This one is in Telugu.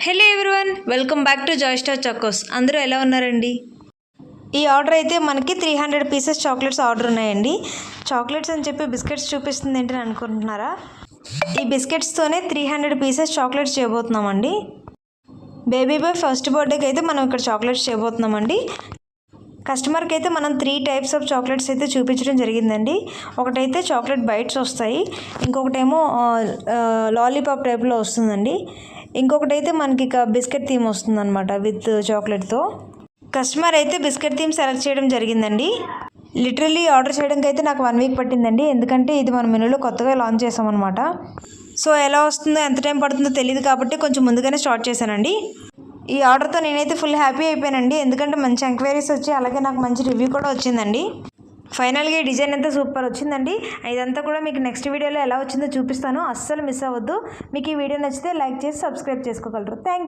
Hello everyone, welcome back to joy star chocos. అందరూ ఎలా ఉన్నారండి? ఈ ఆర్డర్ అయితే మనకి 300 పీసెస్ చాక్లెట్స్ ఆర్డర్ ఉన్నాయండి. చాక్లెట్స్ అని చెప్పి బిస్కెట్స్ చూపిస్తుంది ఏంటని అనుకుంటున్నారా? ఈ బిస్కెట్స్తోనే 300 పీసెస్ చాక్లెట్స్ చేయబోతున్నామండి. బేబీ బాయ్ ఫస్ట్ బర్త్డేకి అయితే మనం ఇక్కడ చాక్లెట్స్ చేయబోతున్నామండి. కస్టమర్కి అయితే మనం 3 టైప్స్ ఆఫ్ చాక్లెట్స్ అయితే చూపించడం జరిగిందండి. ఒకటైతే చాక్లెట్ బైట్స్ వస్తాయి, ఇంకొకటేమో లాలీపాప్ టైప్లో వస్తుందండి, ఇంకొకటి అయితే మనకి ఇక బిస్కెట్ థీమ్ వస్తుందన్నమాట విత్ చాక్లెట్తో. కస్టమర్ అయితే బిస్కెట్ థీమ్ సెలెక్ట్ చేయడం జరిగిందండి. లిటరల్లీ ఆర్డర్ చేయడానికి అయితే నాకు 1 వీక్ పట్టిందండి, ఎందుకంటే ఇది మన మెనూలో కొత్తగా లాంచ్ చేసామన్నమాట. సో ఎలా వస్తుందో ఎంత టైం పడుతుందో తెలియదు కాబట్టి కొంచెం ముందుగానే స్టార్ట్ చేశానండి. ఈ ఆర్డర్తో నేనైతే ఫుల్ హ్యాపీ అయిపోయానండి, ఎందుకంటే మంచి ఎంక్వైరీస్ వచ్చి అలాగే నాకు మంచి రివ్యూ కూడా వచ్చిందండి. ఫైనల్గా ఈ డిజైన్ అయితే సూపర్ వచ్చిందండి. ఇదంతా కూడా మీకు నెక్స్ట్ వీడియోలో ఎలా వచ్చిందో చూపిస్తాను, అస్సలు మిస్ అవ్వద్దు. మీకు ఈ వీడియో నచ్చితే లైక్ చేసి సబ్స్క్రైబ్ చేసుకోగలరు. థ్యాంక్